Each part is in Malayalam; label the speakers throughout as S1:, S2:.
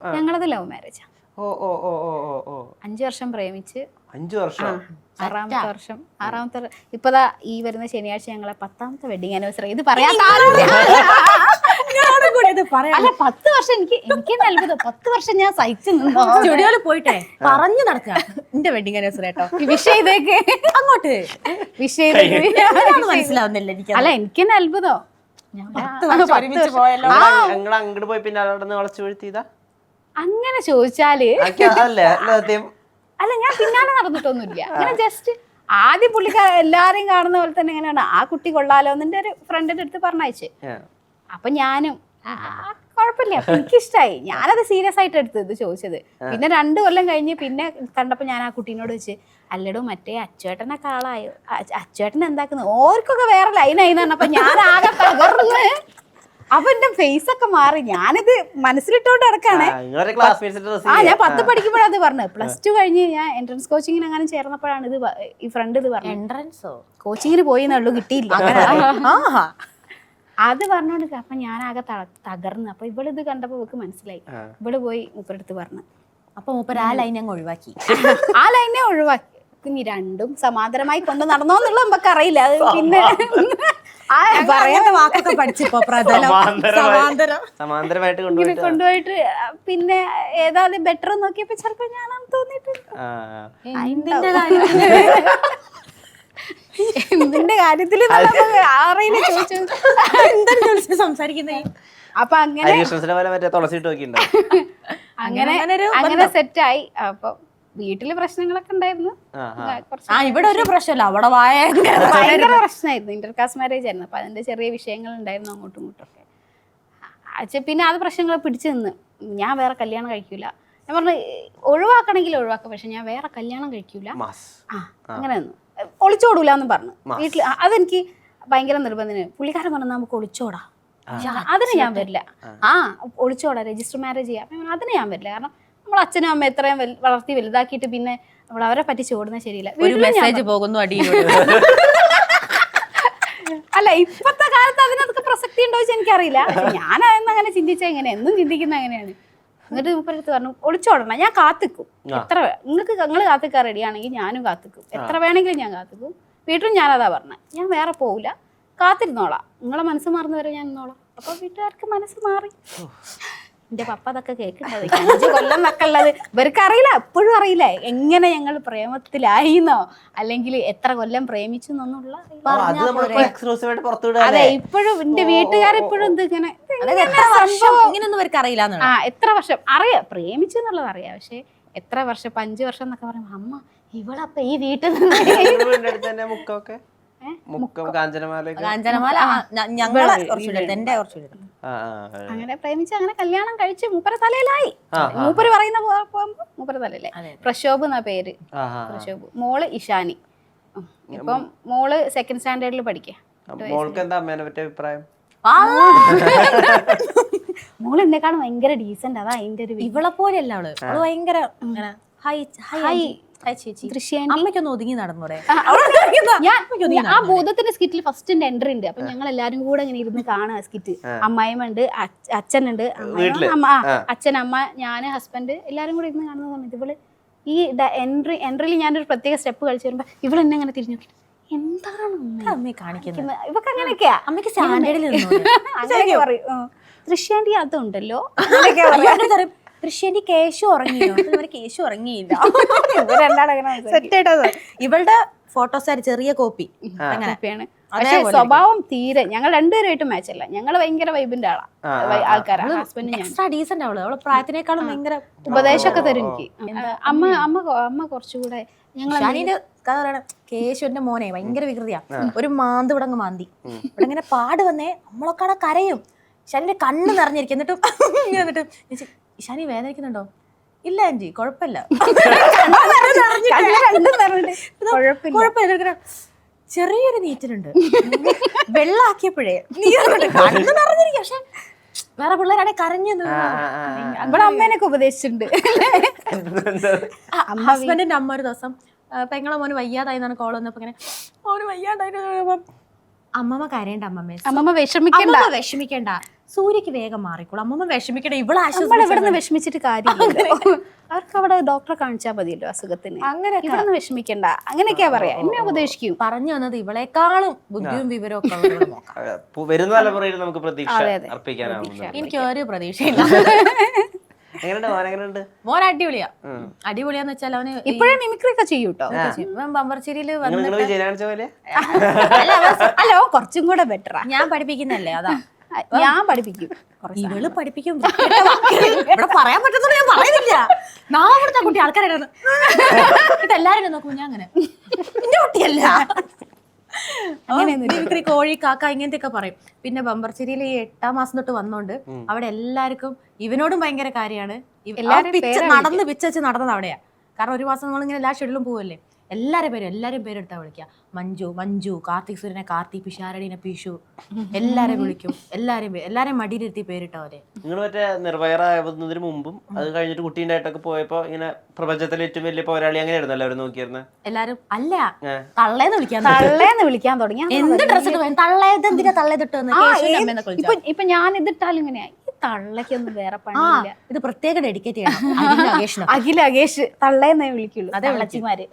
S1: ഞങ്ങളത് ലവ് മാരേജാ.
S2: ഓ ഓ ഓ ഓ ഓ ഓ
S1: 5 വർഷം പ്രേമിച്ച്
S2: 5 വർഷം.
S1: ആറാമത്തെ ഇപ്പതാ ഈ വരുന്ന ശനിയാഴ്ച ഞങ്ങളെ 10ാമത്തെ വെഡിങ് ആനിവേഴ്സറി. ഇത് പറയാൻ അല്ല 10 വർഷം എനിക്ക് അത്ഭുതം. 10 വർഷം ഞാൻ സഹിച്ചു നിന്നോ
S3: സ്റ്റുഡിയോയിൽ പോയിട്ടെ പറഞ്ഞു നടക്കുക എന്റെ വെഡിങ് ആനിവേഴ്സറി കേട്ടോ.
S1: വിഷയം ഇതേക്ക്
S3: അങ്ങോട്ട്
S1: വിഷയം
S3: മനസ്സിലാവുന്നില്ല എനിക്ക്.
S1: അല്ല എനിക്ക് തന്നെ അത്ഭുതം.
S2: ഞങ്ങൾ അങ്ങോട്ട് പോയി പിന്നെ അവിടെ നിന്ന് വളച്ചു വീഴ്ത്തിയതാ
S1: അങ്ങനെ ചോദിച്ചാല്
S2: അല്ലേ?
S1: അല്ല ഞാൻ പിന്നാലെ നടന്നിട്ടൊന്നുമില്ല. അങ്ങനെ ജസ്റ്റ് ആദ്യം പുള്ളിക്കാർ എല്ലാരെയും കാണുന്ന പോലെ തന്നെ എങ്ങനെയാണ് ആ കുട്ടി കൊള്ളാലോ എന്നെ ഒരു ഫ്രണ്ടിന്റെ അടുത്ത് പറഞ്ഞയച്ച്. അപ്പൊ ഞാനും കുഴപ്പമില്ല, എനിക്കിഷ്ടായി. ഞാനത് സീരിയസ് ആയിട്ട് എടുത്ത് ഇത് ചോദിച്ചത്. പിന്നെ 2 കൊല്ലം കഴിഞ്ഞ് പിന്നെ കണ്ടപ്പോ ഞാൻ ആ കുട്ടീനോട് വെച്ച്, അല്ലടോ മറ്റേ അച്ചുവേട്ടനൊക്കെ ആളായോ, അച്ചുവേട്ടൻ എന്താക്കുന്നത്, ഓർക്കൊക്കെ വേറെ ലൈനായി പറഞ്ഞപ്പോ ഞാൻ ആകെ തകർന്ന്. അപ്പൊ എന്റെ ഫേസ് ഒക്കെ മാറി. ഞാനിത് മനസ്സിലിട്ടോണ്ട് നടക്കാണ്. ഞാൻ 10 പഠിക്കുമ്പോഴത് പറഞ്ഞു. +2 കഴിഞ്ഞ് ഞാൻ എൻട്രൻസ് കോച്ചിങ്ങിന് അങ്ങനെ ചേർന്നപ്പോഴാണ് ഇത് ഈ ഫ്രണ്ട് ഇത് പറഞ്ഞു.
S3: എൻട്രൻസോ
S1: കോച്ചിങ്ങിന് പോയിന്നുള്ളൂ, കിട്ടിയില്ല. അത് പറഞ്ഞോണ്ട് അപ്പൊ ഞാനാകെ തകർന്ന്. അപ്പൊ ഇവളിത് കണ്ടപ്പോ ഇവക്ക് മനസ്സിലായി. ഇവള് പോയി മൂപ്പരടുത്ത് പറഞ്ഞു.
S3: അപ്പൊ മൂപ്പര് ആ ലൈൻ അങ്ങ് ഒഴിവാക്കി.
S1: ആ ലൈനെ ഒഴിവാക്കി. ഇനി രണ്ടും സമാന്തരമായി കൊണ്ട് നടന്നോന്നുള്ള നമുക്ക് അറിയില്ല. അത് പിന്നെ
S3: പറയാത്ത വാക്കൊക്കെ പഠിച്ചിപ്പോ
S2: സമാന്തരമായിട്ട്
S1: കൊണ്ടുപോയിട്ട് പിന്നെ ഏതാ ബെറ്റർ നോക്കിയപ്പോ ചിലപ്പോ ഞാനാണ് തോന്നിയിട്ടുണ്ട്. എന്തിന്റെ കാര്യത്തില്
S3: സംസാരിക്കുന്നേ.
S1: അപ്പൊ അങ്ങനെ സെറ്റായി. അപ്പൊ വീട്ടില് പ്രശ്നങ്ങളൊക്കെ ഉണ്ടായിരുന്നു.
S3: ഇവിടെ ഒരു പ്രശ്നമല്ല, അവിടെ
S1: ഭയങ്കര പ്രശ്നമായിരുന്നു. ഇന്റർകാസ്റ്റ് മാരേജ് ആയിരുന്നു. അപ്പൊ അതിന്റെ ചെറിയ വിഷയങ്ങൾ ഉണ്ടായിരുന്നു അങ്ങോട്ടും ഇങ്ങോട്ടൊക്കെ. പിന്നെ അത് പ്രശ്നങ്ങൾ പിടിച്ചു നിന്ന് ഞാൻ വേറെ കല്യാണം കഴിക്കൂല. ഞാൻ പറഞ്ഞു ഒഴിവാക്കണമെങ്കിൽ ഒഴിവാക്കാം, പക്ഷെ ഞാൻ വേറെ കല്യാണം കഴിക്കൂല. അങ്ങനെ ഒന്നും ഒളിച്ചോടൂല എന്ന് പറഞ്ഞു വീട്ടിൽ. അതെനിക്ക് ഭയങ്കര നിർബന്ധം. പുള്ളിക്കാരൻ പറഞ്ഞു നമുക്ക് ഒളിച്ചോടാ, അതിന് ഞാൻ വരില്ല. ഒളിച്ചോടാ, രജിസ്റ്റർ മാരേജ് ചെയ്യാം, അതിന് ഞാൻ വരില്ല. കാരണം നമ്മൾ അച്ഛനും അമ്മ എത്രയും വളർത്തി വലുതാക്കിയിട്ട് പിന്നെ നമ്മൾ അവരെ പറ്റി ചോടുന്നത് ശരിയില്ല.
S3: മെസ്സേജ് പോകുന്നു
S1: അല്ല ഇപ്പത്തെ കാലത്ത് അതിനൊക്കെ പ്രസക്തി ഉണ്ടോ വെച്ചാൽ എനിക്കറിയില്ല. ഞാനതെന്ന് അങ്ങനെ ചിന്തിച്ച എങ്ങനെ എന്നും ചിന്തിക്കുന്ന അങ്ങനെയാണ്. എന്നിട്ട് മൂപ്പരടുത്ത് പറഞ്ഞു ഒളിച്ചോടണം, ഞാൻ കാത്തിക്കും. നിങ്ങൾ കാത്തിക്കാൻ റെഡിയാണെങ്കിൽ ഞാനും കാത്തിക്കും, എത്ര വേണമെങ്കിലും ഞാൻ കാത്തിക്കും. വീട്ടിലും ഞാനതാ പറഞ്ഞത്, ഞാൻ വേറെ പോവില്ല, കാത്തിരുന്നോളാം, നിങ്ങളെ മനസ്സ് മാറുന്നവരെ ഞാൻ നിന്നോളാം. അപ്പൊ വീട്ടുകാർക്ക് മനസ്സ് മാറി. എന്റെ പപ്പ അതൊക്കെ കേൾക്കുന്നത് 5 കൊല്ലം എന്നൊക്കെ ഉള്ളത് ഇവർക്ക് അറിയില്ല, എപ്പോഴും അറിയില്ല എങ്ങനെ ഞങ്ങൾ പ്രേമത്തിലായിന്നോ അല്ലെങ്കിൽ എത്ര കൊല്ലം പ്രേമിച്ചു എന്നൊന്നുള്ള. അതെ, ഇപ്പോഴും എന്റെ വീട്ടുകാരെപ്പോഴും ഇത് ഇങ്ങനെ എത്ര വർഷം അറിയാം പ്രേമിച്ചു എന്നുള്ളത് അറിയാം. പക്ഷെ എത്ര വർഷം, 5 വർഷം എന്നൊക്കെ പറയുമ്പോ അമ്മ ഇവളപ്പ ഈ വീട്ടിൽ അങ്ങനെ പ്രേമിച്ച് അങ്ങനെ കല്യാണം കഴിച്ച് മൂപ്പര തലയിലായി. മൂപ്പര് പറയുന്ന മൂപ്പര തലയിലായി. പ്രശോഭ് എന്നാ പേര്, പ്രശോഭ്. മോള് ഇഷാനി. ഇപ്പം മോള് 2nd സ്റ്റാൻഡേർഡിൽ പഠിക്കുക. മോള് എന്നെക്കാളും ഭയങ്കര ഡീസന്റ്. അതാ അതിന്റെ ഒരു
S3: ഇവളെ പോലെയല്ല അവള്. അവള് ഭയങ്കര അമ്മയ്ക്കൊന്ന് ഒതുങ്ങി നടന്നൂടെ?
S1: ആ ഭൂതത്തിന്റെ സ്കിറ്റിൽ ഫസ്റ്റ് എൻട്രി ഉണ്ട്. അപ്പൊ ഞങ്ങൾ എല്ലാരും കൂടെ ഇങ്ങനെ ഇരുന്ന് കാണുക സ്കിറ്റ്. അമ്മായിമ്മ ഉണ്ട്, അച്ഛനുണ്ട്, അച്ഛൻ, അമ്മ, ഞാന്, ഹസ്ബൻഡ് എല്ലാരും കൂടെ ഇരുന്ന് കാണുന്ന സമയത്ത് ഇവള് ഈ എൻട്രിയിൽ ഞാനൊരു പ്രത്യേക സ്റ്റെപ്പ് കളിച്ചു വരുമ്പോ ഇവള് എന്നെ അങ്ങനെ തിരിഞ്ഞു നോക്കി, എന്താണ്
S3: അമ്മയെ കാണിക്കുന്നത്?
S1: ഇവക്ക് അങ്ങനെയൊക്കെയാ.
S3: അമ്മയ്ക്ക് സ്റ്റാൻഡേർഡിൽ
S1: അങ്ങനെ പറയും. ദൃശ്യാന്റി അതുണ്ടല്ലോ,
S3: ദൃശ്യന്റെ കേശു ഉറങ്ങിയോ? കേശു ഉറങ്ങിയില്ല. ഇവളുടെ ഫോട്ടോസ് ചെറിയ കോപ്പി
S1: കോപ്പിയാണ്. പക്ഷെ സ്വഭാവം തീരെ ഞങ്ങൾ രണ്ടുപേരായിട്ട് മാച്ച് അല്ല. ഞങ്ങൾ ഭയങ്കര വൈബിന്റെ ആൾക്കാരാണ്.
S3: എക്സ്ട്രാ ഡീസന്റ് അവള്. അവള് പ്രായത്തിനേക്കാളും ഭയങ്കര
S1: ഉപദേശമൊക്കെ തരും എനിക്ക്. അമ്മ കുറച്ചുകൂടെ
S3: കേശുവിന്റെ മോനെ ഭയങ്കര വികൃതിയാ. ഒരു മാന്ത് ഇവിടെ അങ്ങ് മാന്തി ഇവിടെ ഇങ്ങനെ പാട് വന്നേ നമ്മളൊക്കെ അവിടെ കരയും. ഇഷാനിന്റെ കണ്ണ് നിറഞ്ഞിരിക്കും. എന്നിട്ട് ഇഷാനി വേദനിക്കുന്നുണ്ടോ? ഇല്ല ആന്റി, കുഴപ്പമില്ല. കുഴപ്പമില്ല, ചെറിയൊരു നീറ്റലുണ്ട്. വെള്ളാക്കിയപ്പോഴേ കണ്ണ് നിറഞ്ഞിരിക്കും. പക്ഷെ വേറെ പിള്ളേരാണെ കരഞ്ഞു.
S1: ഇവിടെ അമ്മേനൊക്കെ ഉപദേശിച്ചിട്ടുണ്ട്.
S3: ഹസ്ബൻഡിന്റെ അമ്മ ഒരു ദിവസം പെങ്ങളെ മോന് വയ്യാതായി എന്നാണ് കോൾ വന്നപ്പോ ഇങ്ങനെ മോന് വയ്യാതായി അമ്മമ്മ കരയണ്ട, അമ്മമ്മ വിഷമിക്കണ്ട, സൂര്യക്ക് വേഗം മാറിക്കോളും, അമ്മമ്മ വിഷമിക്കണേ, ഇവിടെ
S1: നമ്മൾ ഇവിടുന്ന് വിഷമിച്ചിട്ട് കാര്യമില്ലല്ലോ. അവർക്ക് അവിടെ ഡോക്ടറെ കാണിച്ചാൽ മതിയല്ലോ അസുഖത്തിന്,
S3: അങ്ങനെ
S1: ഇവിടുന്ന് വിഷമിക്കണ്ട, അങ്ങനെയൊക്കെയാ പറയാ. എന്നെ ഉപദേശിക്കും.
S3: പറഞ്ഞു വന്നത് ഇവളെക്കാളും ബുദ്ധിയും വിവരവും ഒക്കെ ഉള്ളവരെ നോക്കാം.
S2: വരുന്ന തലമുറയിൽ നമുക്ക് പ്രതീക്ഷ അർപ്പിക്കാനാവുന്നു.
S3: എനിക്ക് ഒരു പ്രതീക്ഷയില്ല.
S2: എങ്ങനെയുണ്ട്
S3: മോൻ അടിപൊളിയാ. അടിപൊളിയാന്ന് വെച്ചാൽ അവന്
S1: ഇപ്പോഴേ മിമിക്രി ഒക്കെ ചെയ്യും കേട്ടോ.
S3: ബമ്പർച്ചിരിയില്
S1: അല്ലോ കുറച്ചും കൂടെ ബെറ്ററാ.
S3: ഞാൻ പഠിപ്പിക്കുന്നല്ലേ, അതാ
S1: ഞാൻ പഠിപ്പിക്കും.
S3: ഇവള് പഠിപ്പിക്കും. ഇവിടെ പറയാൻ പറ്റുന്ന ഞാൻ പറയുന്നില്ല. നാളത്തെ കുട്ടി ആൾക്കാരായിരുന്നു എല്ലാരും നോക്കും. ഞാൻ അങ്ങനെ എന്റെ കുട്ടിയല്ല. മിമിക്രി, കോഴി, കാക്ക ഇങ്ങനത്തെ ഒക്കെ പറയും. പിന്നെ ബമ്പർച്ചിരിയിൽ ഈ 8ാം മാസം തൊട്ട് വന്നോണ്ട് അവിടെ എല്ലാവർക്കും ഇവനോടും ഭയങ്കര കാര്യമാണ്. നടന്ന് പിച്ച് നടന്നത് അവിടെയാ. കാരണം ഒരു മാസം നമ്മളിങ്ങനെ എല്ലാ ഷെഡ്യൂളും പോവല്ലേ. എല്ലാരും പേരെടുത്താ വിളിക്കുക. മഞ്ജു, കാർത്തിക് സൂര്യനെ കാർത്തി, പിഷാരടീനെ പിഷു, എല്ലാരും വിളിക്കും. എല്ലാരും മടിയിലിരുത്തി പേരിട്ടവരെ.
S2: നിങ്ങൾ മറ്റേ നിർവയറാവുന്നതിന് മുമ്പും അത് കഴിഞ്ഞിട്ട് കുട്ടീണ്ടായിട്ടൊക്കെ പോയപ്പോ ഇങ്ങനെ പ്രപഞ്ചത്തിലെ ഏറ്റവും വലിയ പോരാളി അങ്ങനെയായിരുന്നു എല്ലാവരും നോക്കിയിരുന്നത്.
S3: എല്ലാരും അല്ല തള്ളേന്ന്
S1: വിളിക്കാൻ തുടങ്ങി.
S3: എന്ത് ഡ്രസ് ഇട്ട് തള്ളേത്, എന്തിനാ തള്ളേതിട്ട്?
S1: ഇപ്പൊ ഞാൻ ഇതിട്ടാലും ഇങ്ങനെയാ. തള്ളക്കൊന്നും വേറെ പണിയില്ല.
S3: ഇത് പ്രത്യേക ഡെഡിക്കേറ്റ് ചെയ്യണം.
S1: അഖിൽ അകേഷ് തള്ളേന്നേ വിളിക്കുള്ളൂ. അതെ വിളച്ചിമാര്.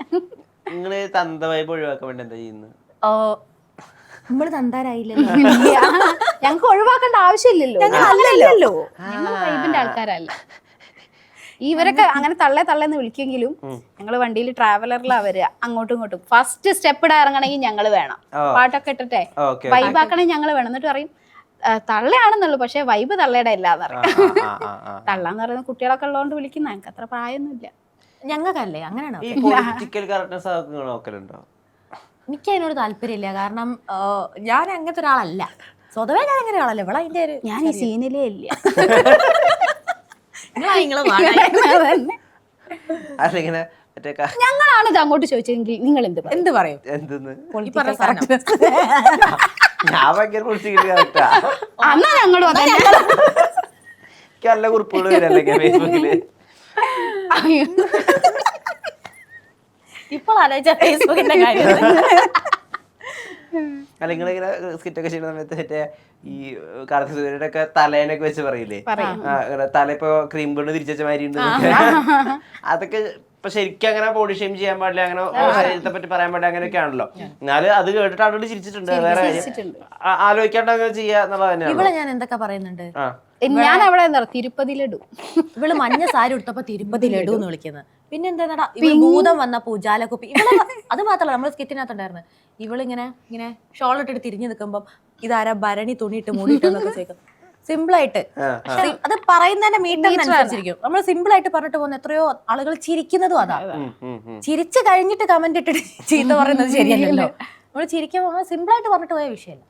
S2: നിങ്ങള് തന്ത വൈബ് ഒഴിവാക്കാൻ വേണ്ടി എന്താ ചെയ്യുന്നത്?
S3: നമ്മള് തന്താരായില്ലല്ലോ.
S1: ഞങ്ങക്ക് ഒഴിവാക്കേണ്ട ആവശ്യമില്ലല്ലോ. ഞങ്ങൾ വൈബിന്റെ ആൾക്കാരല്ല. ഇവരൊക്കെ അങ്ങനെ തള്ളേന്ന് വിളിക്കെങ്കിലും ഞങ്ങള് വണ്ടിയിൽ ട്രാവലറിലാ വരിക. അങ്ങോട്ടും ഇങ്ങോട്ടും ഫസ്റ്റ് സ്റ്റെപ്പ് ഇടാൻ ഇറങ്ങണമെങ്കിൽ ഞങ്ങള് വേണം. പാട്ടൊക്കെ ഇട്ടിട്ടെ വൈബാക്കണമെങ്കിൽ ഞങ്ങള് വേണം. എന്നിട്ട് പറയും തള്ളയാണെന്നുള്ളു, പക്ഷെ വൈബ് തള്ളയുടെ അല്ലാന്ന് പറയും. തള്ളാന്ന് പറയുന്ന കുട്ടികളൊക്കെ ഉള്ളതുകൊണ്ട് വിളിക്കുന്ന. ഞങ്ങൾക്ക് അത്ര പ്രായമൊന്നുമില്ല.
S3: ഞങ്ങൾക്കല്ലേ അങ്ങനെയാണോ? എനിക്ക് അതിനോട് താല്പര്യമില്ല. കാരണം ഞാൻ അങ്ങനത്തെ ഒരാളല്ല. സ്വതവേ ഞാൻ അങ്ങനെ ഒരാളല്ല. ഇവിടെ അതിന്റെ ഒരു
S1: ഞാൻ ഈ സീനിലേ ഇല്ല. ഞങ്ങളാണ് ഇത് അങ്ങോട്ട് ചോദിച്ചെങ്കിൽ നിങ്ങൾ എന്ത് പറയും? അന്നാ ഞങ്ങളും
S2: നല്ല കുറിപ്പുകൾ ഫേസ്ബുക്കില്.
S3: ഇപ്പോൾ ആലോചിച്ച ഫേസ്ബുക്കിന്റെ കാര്യം.
S2: അല്ല നിങ്ങളിങ്ങനെ സ്കിറ്റൊക്കെ ചെയ്യുന്ന സമയത്ത് മറ്റേ ഈ കാർത്തിക് സൂര്യയുടെ ഒക്കെ തലേനൊക്കെ വെച്ച് പറയില്ലേ, തല ഇപ്പൊ ക്രീം കൊണ്ട് തിരിച്ച മാതിരി ഉണ്ട്. അതൊക്കെ ഇപ്പൊ ശരിക്കും അങ്ങനെ ബോഡി ഷെയിം ചെയ്യാൻ പാടില്ല, അങ്ങനെ ശരീരത്തെ പറ്റി പറയാൻ പാടില്ല, അങ്ങനെയൊക്കെ ആണല്ലോ. എന്നാലും അത് കേട്ടിട്ട് ആളുകൾ ചിരിച്ചിട്ടുണ്ട്. വേറെ ആലോചിക്കാണ്ട് അങ്ങനെ ചെയ്യാ എന്നുള്ളത് തന്നെയാണ്.
S3: ഇവിടെ ഞാൻ എന്തൊക്കെ പറയുന്നുണ്ട്.
S1: ഞാൻ അവിടെ തിരുപ്പതി ലഡു.
S3: ഇവള് മഞ്ഞ സാരി ഉടുത്തപ്പോ തിരുപ്പതി ലഡു എന്ന് വിളിക്കുന്നത്. പിന്നെ എന്താ ഭൂതം വന്നപ്പോ ഉജാലക്കുപ്പി. അത് മാത്രമല്ല, നമ്മൾ സ്കിറ്റിനകത്തുണ്ടായിരുന്നു ഇവളിങ്ങനെ ഷോൾ ഇട്ടിട്ട് തിരിഞ്ഞു നിൽക്കുമ്പോ ഇതാരാ ഭരണി തുണിയിട്ട് മൂടിയിട്ടെന്നൊക്കെ ചോദിക്കും. സിമ്പിൾ ആയിട്ട് അത് പറയുന്നതിന്റെ മീറ്ററിനനുസരിച്ചിരിക്കും. നമ്മൾ സിമ്പിൾ ആയിട്ട് പറഞ്ഞിട്ട് പോകുന്ന എത്രയോ ആളുകൾ ചിരിക്കുന്നതും അതാ. ചിരിച്ചു കഴിഞ്ഞിട്ട് കമന്റ് ഇട്ടിട്ട് ചീത്ത പറയുന്നത് ശരിയല്ലല്ലോ. നമ്മൾ ചിരിക്കുമ്പോൾ സിമ്പിൾ ആയിട്ട് പറഞ്ഞിട്ട് പോയ വിഷയമല്ല.